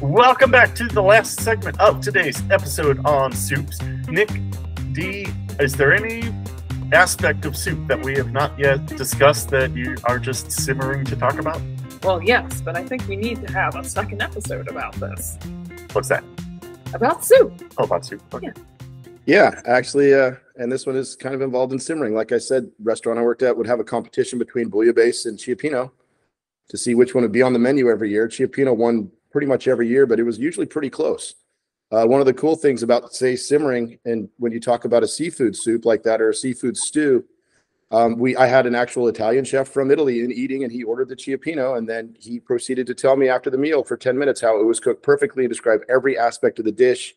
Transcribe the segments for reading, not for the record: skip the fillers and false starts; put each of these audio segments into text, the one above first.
Welcome back to the last segment of today's episode on soups. Nick, D, is there any aspect of soup that we have not yet discussed that you are just simmering to talk about? Well, yes, but I think we need to have a second episode about this. What's that? About soup. Oh, about soup. Okay. Yeah, actually, and this one is kind of involved in simmering. Like I said, restaurant I worked at would have a competition between bouillabaisse and Chiappino to see which one would be on the menu every year. Chiappino won pretty much every year, but it was usually pretty close. One of the cool things about, say, simmering, and when you talk about a seafood soup like that or a seafood stew, I had an actual Italian chef from Italy in eating, and he ordered the Chiappino, and then he proceeded to tell me after the meal for 10 minutes how it was cooked perfectly and describe every aspect of the dish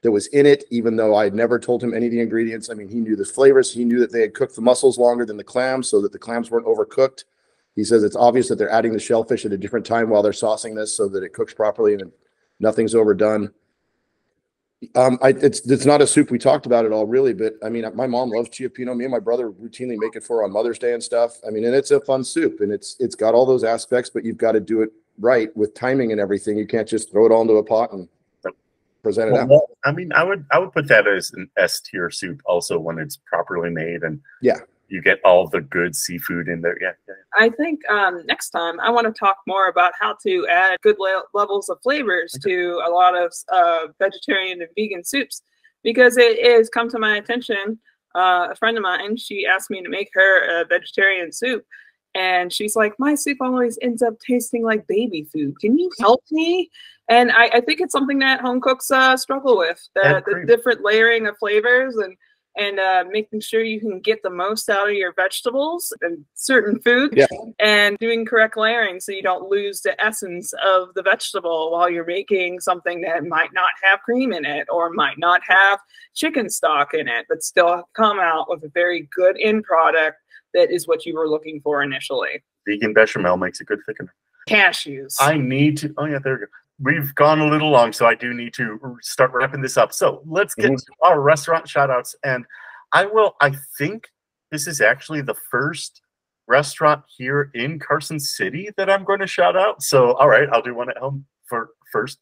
that was in it, even though I had never told him any of the ingredients. I mean, he knew the flavors. He knew that they had cooked the mussels longer than the clams so that the clams weren't overcooked. He says it's obvious that they're adding the shellfish at a different time while they're saucing this so that it cooks properly and nothing's overdone. It's not a soup we talked about at all, really, but I mean, my mom loves Chiappino. Me and my brother routinely make it for her on Mother's Day and stuff. I mean, and it's a fun soup, and it's got all those aspects, but you've got to do it right with timing and everything. You can't just throw it all into a pot and present it out. Well, I mean, I would put that as an S tier soup also when it's properly made and you get all the good seafood in there. Yeah. I think next time I want to talk more about how to add good levels of flavors to a lot of vegetarian and vegan soups, because it has come to my attention. A friend of mine, she asked me to make her a vegetarian soup, and she's like, my soup always ends up tasting like baby food. Can you help me? And I think it's something that home cooks struggle with, the different layering of flavors and making sure you can get the most out of your vegetables and certain food, and doing correct layering so you don't lose the essence of the vegetable while you're making something that might not have cream in it or might not have chicken stock in it, but still come out with a very good end product that is what you were looking for initially. Vegan bechamel makes a good thickener. Cashews. I need to, oh yeah, there we go. We've gone a little long, so I do need to start wrapping this up. So let's get to our restaurant shout-outs. And I think this is actually the first restaurant here in Carson City that I'm going to shout out. So, all right, I'll do one at home first.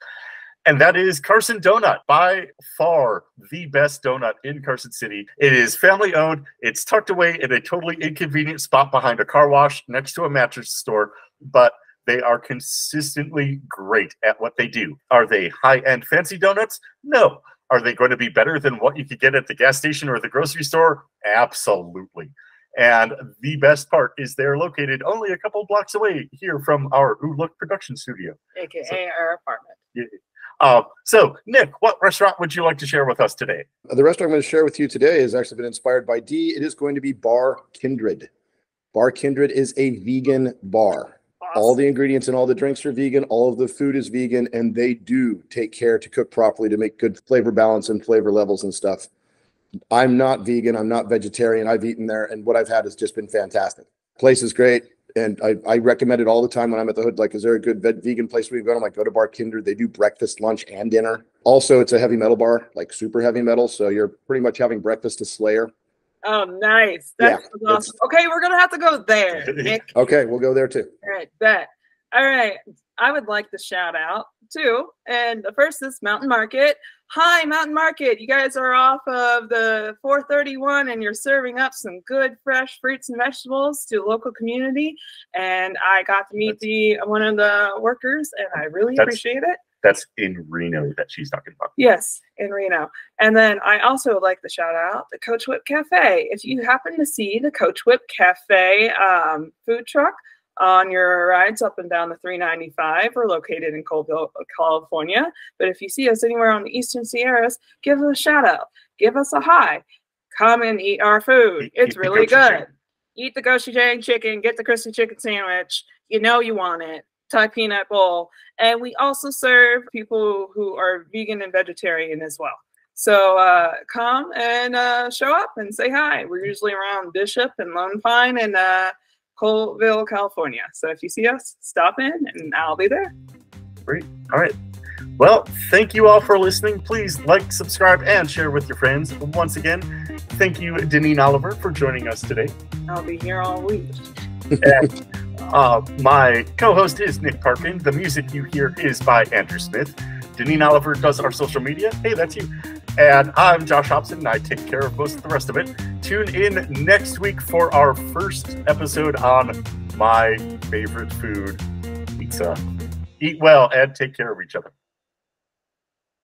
And that is Carson Donut, by far the best donut in Carson City. It is family owned. It's tucked away in a totally inconvenient spot behind a car wash next to a mattress store, but they are consistently great at what they do. Are they high-end fancy donuts? No. Are they going to be better than what you could get at the gas station or the grocery store? Absolutely. And the best part is they're located only a couple blocks away here from our Ooh Look production studio. AKA our apartment. Yeah. So, Nick, what restaurant would you like to share with us today? The restaurant I'm going to share with you today has actually been inspired by D. It is going to be Bar Kindred. Bar Kindred is a vegan bar. Awesome. All the ingredients and all the drinks are vegan. All of the food is vegan, and they do take care to cook properly to make good flavor balance and flavor levels and stuff. I'm not vegan. I'm not vegetarian. I've eaten there, and what I've had has just been fantastic. Place is great, and I recommend it all the time when I'm at the hood. Like, is there a good vegan place we can go? I'm like, go to Bar Kindred. They do breakfast, lunch, and dinner. Also, it's a heavy metal bar, like super heavy metal, so you're pretty much having breakfast to Slayer. Oh, nice. That's awesome. Okay, we're going to have to go there, Nick. Okay, we'll go there too. All right, bet. All right, I would like to shout out too. And the first is Mountain Market. Hi, Mountain Market. You guys are off of the 431 and you're serving up some good fresh fruits and vegetables to the local community. And I got to meet one of the workers, and I really appreciate it. That's in Reno that she's talking about. Yes, in Reno. And then I also would like to shout out the Coach Whip Cafe. If you happen to see the Coach Whip Cafe food truck on your rides up and down the 395, we're located in Colville, California. But if you see us anywhere on the Eastern Sierras, give us a shout out. Give us a hi. Come and eat our food. It's really good. Eat the gochujang chicken. Get the crispy chicken sandwich. You know you want it. Thai peanut bowl. And we also serve people who are vegan and vegetarian as well. So come and show up and say hi. We're usually around Bishop and Lone Pine and Colville, California. So if you see us, stop in and I'll be there. Great. All right. Well, thank you all for listening. Please like, subscribe, and share with your friends. Once again, thank you, Denen Oliver, for joining us today. I'll be here all week. And My co-host is Nick Parkin. The music you hear is by Andrew Smith. Deneen Oliver does our social media. Hey, that's you. And I'm Josh Hobson, and I take care of most of the rest of it. Tune in next week for our first episode on my favorite food, pizza. Eat well and take care of each other.